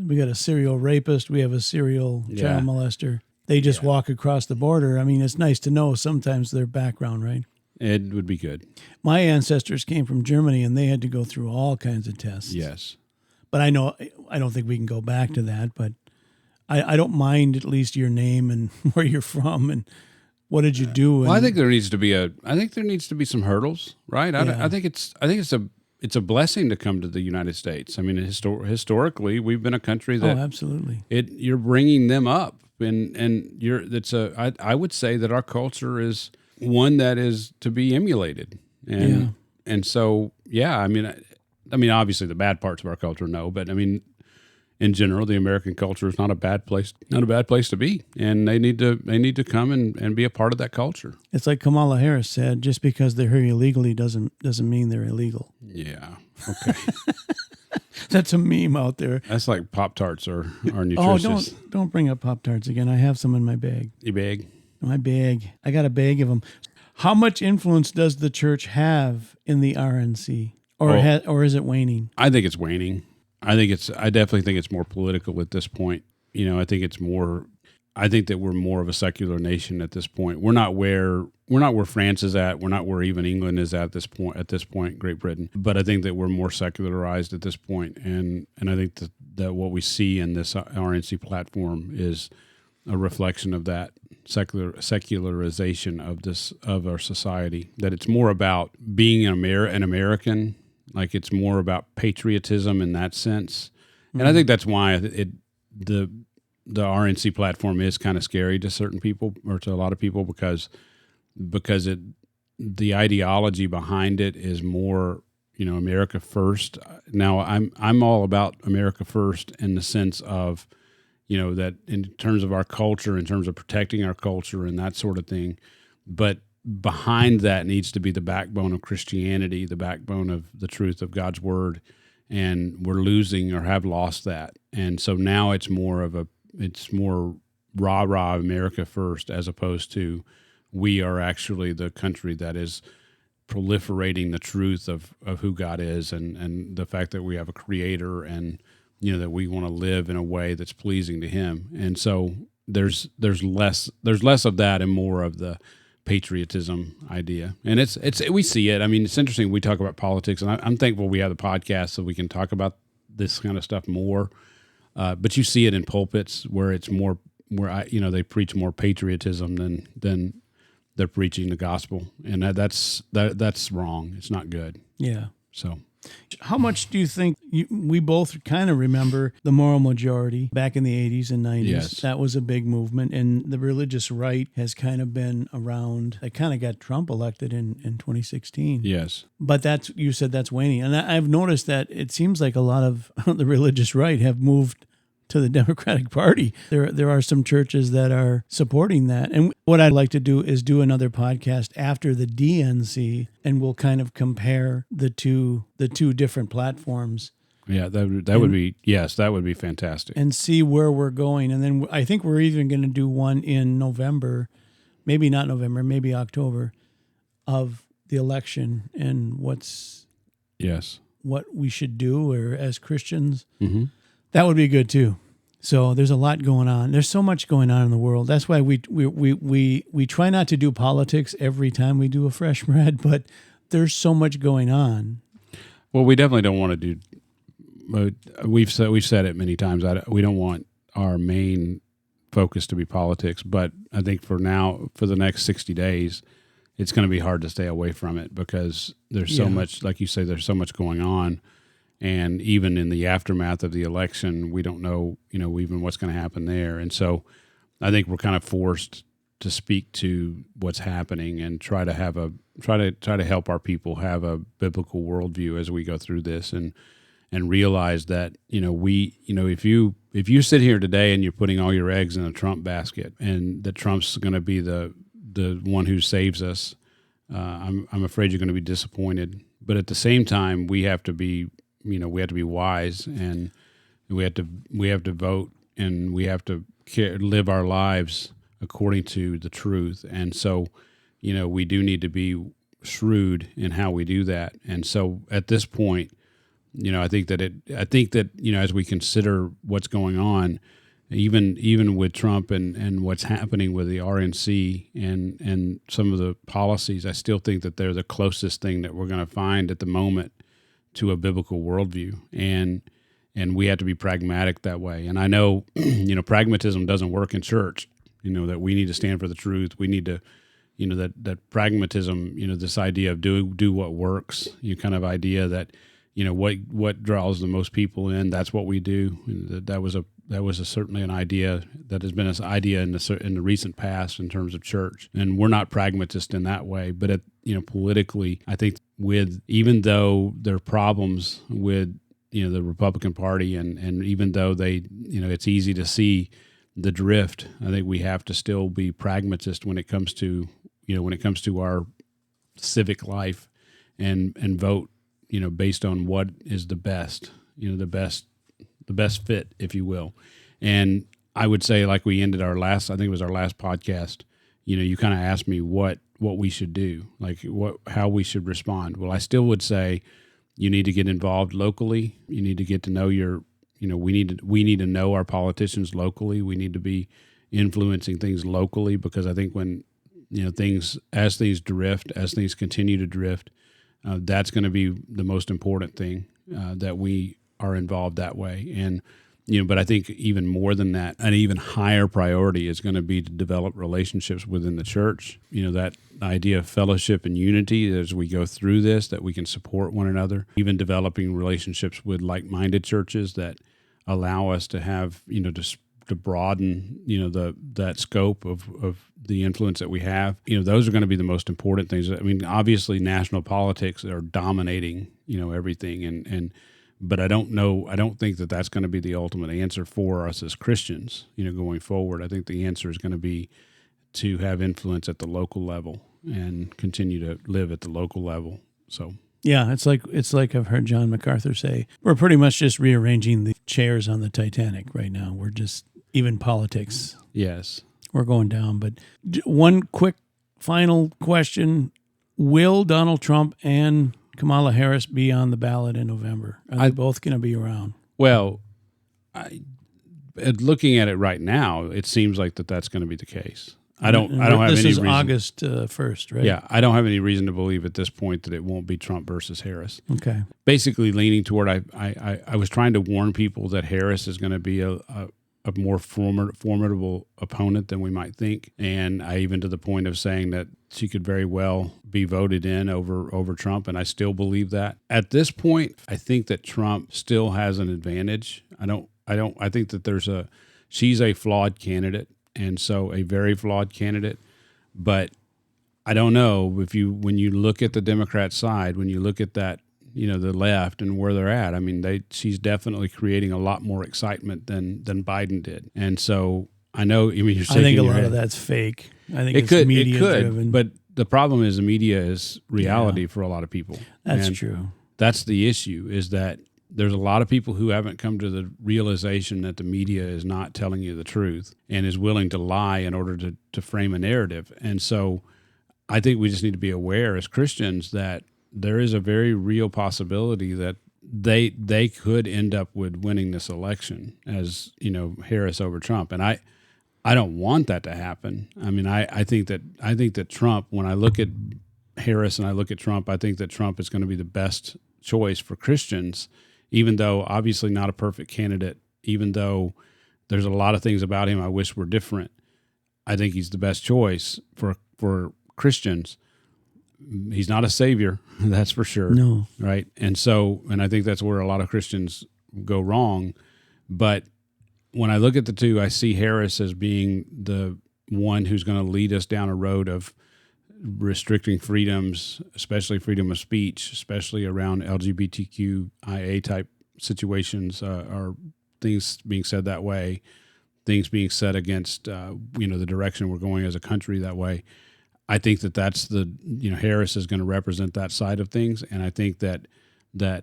we got a serial rapist, we have a serial child molester. They just walk across the border. I mean, it's nice to know sometimes their background, right? It would be good. My ancestors came from Germany, and they had to go through all kinds of tests. Yes. But I don't think we can go back to that, but I don't mind at least your name and where you're from and what did you do. Well, I think there needs to be some hurdles, right? I think it's a blessing to come to the United States. I mean, historically, we've been a country that absolutely. You're bringing them up, and I would say that our culture is one that is to be emulated, and so I mean, obviously the bad parts of our culture, no, but I mean, in general, the American culture is not a bad place to be, and they need to come and be a part of that culture. It's like Kamala Harris said: just because they're here illegally doesn't mean they're illegal. Yeah. Okay. That's a meme out there. That's like Pop-Tarts are nutritious. Oh, don't bring up Pop-Tarts again. I have some in my bag. Your bag? My bag. I got a bag of them. How much influence does the church have in the RNC, or is it waning? I think it's waning. I definitely think it's more political at this point. I think that we're more of a secular nation at this point. We're not where France is at. We're not where even England is at this point, Great Britain. But I think that we're more secularized at this point. And I think that what we see in this RNC platform is a reflection of that secularization of our society. That it's more about being an American. Like it's more about patriotism in that sense. And I think that's why the RNC platform is kind of scary to certain people, or to a lot of people, because the ideology behind it is more, America first. Now I'm all about America first in the sense of, that in terms of our culture, in terms of protecting our culture and that sort of thing. But behind that needs to be the backbone of Christianity, the backbone of the truth of God's word. And we're losing or have lost that. And so now it's more rah-rah America first, as opposed to we are actually the country that is proliferating the truth of who God is and the fact that we have a creator and, that we want to live in a way that's pleasing to him. And so there's less of that and more of the patriotism idea. And it's we see it. I mean, it's interesting. We talk about politics, and I'm thankful we have the podcast so we can talk about this kind of stuff more. But you see it in pulpits where it's more, they preach more patriotism than they're preaching the gospel, and that's wrong. It's not good. Yeah. So, how much do you think we both kind of remember the moral majority back in the 80s and 90s? Yes. That was a big movement, and the religious right has kind of been around. It kind of got Trump elected in 2016. Yes. But you said that's waning, and I've noticed that it seems like a lot of the religious right have moved to the Democratic Party. There are some churches that are supporting that. And what I'd like to do is do another podcast after the DNC, and we'll kind of compare the two different platforms. Yeah, that would be fantastic. And see where we're going. And then I think we're even going to do one in November, maybe not November, maybe October, of the election and what we should do or as Christians. Mm-hmm. That would be good too. So there's a lot going on. There's so much going on in the world. That's why we try not to do politics every time we do a Fresh Bread, but there's so much going on. Well, we definitely don't want to do. We've said it many times. We don't want our main focus to be politics, but I think for the next 60 days, it's going to be hard to stay away from it because there's so much, like you say, there's so much going on. And even in the aftermath of the election, we don't know, even what's going to happen there. And so I think we're kind of forced to speak to what's happening and try to help our people have a biblical worldview as we go through this and realize that, if you sit here today and you're putting all your eggs in a Trump basket and that Trump's going to be the one who saves us, I'm afraid you're going to be disappointed. But at the same time, we have to be wise, and we have to vote, and we have to live our lives according to the truth. And so, we do need to be shrewd in how we do that. And so at this point, I think that as we consider what's going on, even with Trump and what's happening with the RNC and some of the policies, I still think that they're the closest thing that we're going to find at the moment to a biblical worldview, and we have to be pragmatic that way. And I know, pragmatism doesn't work in church. That we need to stand for the truth. We need to, that pragmatism. This idea of do what works. Kind of idea that, what draws the most people in. That's what we do. That was certainly an idea that has been an idea in the recent past in terms of church. And we're not pragmatists in that way, but politically, I think even though there are problems with, the Republican Party and even though they, it's easy to see the drift, I think we have to still be pragmatist when it comes to, our civic life and vote, based on what is the best, the best fit, if you will. And I would say, like we ended our last podcast, you kind of asked me what we should do, like how we should respond. Well, I still would say you need to get involved locally. You need to get to know we need to know our politicians locally. We need to be influencing things locally, because I think when, as things continue to drift, that's going to be the most important thing, that we are involved that way. And, but I think even more than that, an even higher priority is going to be to develop relationships within the church. That idea of fellowship and unity as we go through this, that we can support one another, even developing relationships with like-minded churches that allow us to have, to broaden, that scope of the influence that we have. Those are going to be the most important things. I mean, obviously national politics are dominating, everything. But I don't think that that's going to be the ultimate answer for us as Christians, going forward. I think the answer is going to be to have influence at the local level and continue to live at the local level. So. Yeah, it's like I've heard John MacArthur say, we're pretty much just rearranging the chairs on the Titanic right now. We're just, even politics. Yes. We're going down. But one quick final question. will Donald Trump and Kamala Harris be on the ballot in November? Are they both going to be around? Well, looking at it right now, it seems like that's going to be the case. I don't have any reason. This is August 1st, right? Yeah, I don't have any reason to believe at this point that it won't be Trump versus Harris. Okay. Basically leaning toward, I was trying to warn people that Harris is going to be a more formidable opponent than we might think. And I even to the point of saying that she could very well be voted in over Trump. And I still believe that. At this point, I think that Trump still has an advantage. I think that she's a flawed candidate. And so a very flawed candidate, but I don't know when you look at the Democrat side, when you look at that, the left and where they're at, I mean, she's definitely creating a lot more excitement than Biden did. And so I know, you're shaking I think a your lot head. of that's fake. I think it's media driven. But the problem is the media is reality for a lot of people. That's true. That's the issue, is that there's a lot of people who haven't come to the realization that the media is not telling you the truth and is willing to lie in order to frame a narrative. And so I think we just need to be aware as Christians that there is a very real possibility that they could end up with winning this election as, Harris over Trump. And I don't want that to happen. I mean, I think that Trump, when I look at Harris and I look at Trump, I think that Trump is going to be the best choice for Christians, even though obviously not a perfect candidate, even though there's a lot of things about him I wish were different. I think he's the best choice for Christians. He's not a savior, that's for sure. No. Right? And I think that's where a lot of Christians go wrong. But when I look at the two, I see Harris as being the one who's going to lead us down a road of restricting freedoms, especially freedom of speech, especially around LGBTQIA type situations, or things being said that way, things being said against, the direction we're going as a country that way. I think that's Harris is going to represent that side of things. And I think that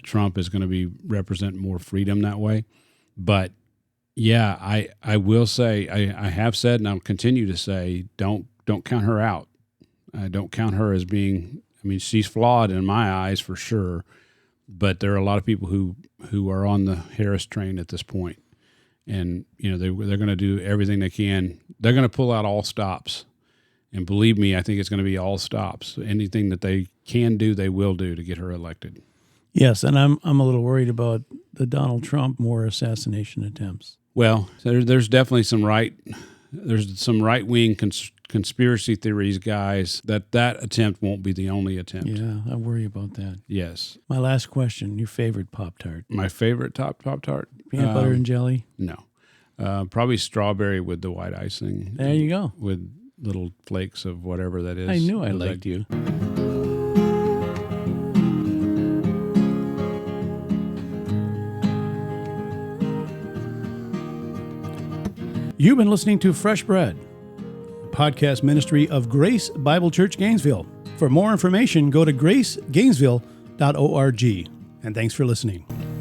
Trump is going to represent more freedom that way. But yeah, I will say, I have said, and I'll continue to say, don't count her out. I don't count her as being, she's flawed in my eyes for sure, but there are a lot of people who are on the Harris train at this point. And, they're going to do everything they can. They're going to pull out all stops. And believe me, I think it's going to be all stops. Anything that they can do, they will do to get her elected. Yes, and I'm a little worried about the Donald Trump more assassination attempts. Well, there's definitely some right-wing conspiracy theories, guys, that attempt won't be the only attempt. Yeah, I worry about that. Yes. My last question, your favorite Pop-Tart? My favorite Pop-Tart? Peanut butter and jelly? No. Probably strawberry with the white icing. There you go. With little flakes of whatever that is. I knew I liked you. You've been listening to Fresh Bread, a podcast ministry of Grace Bible Church Gainesville. For more information, go to gracegainesville.org. And thanks for listening.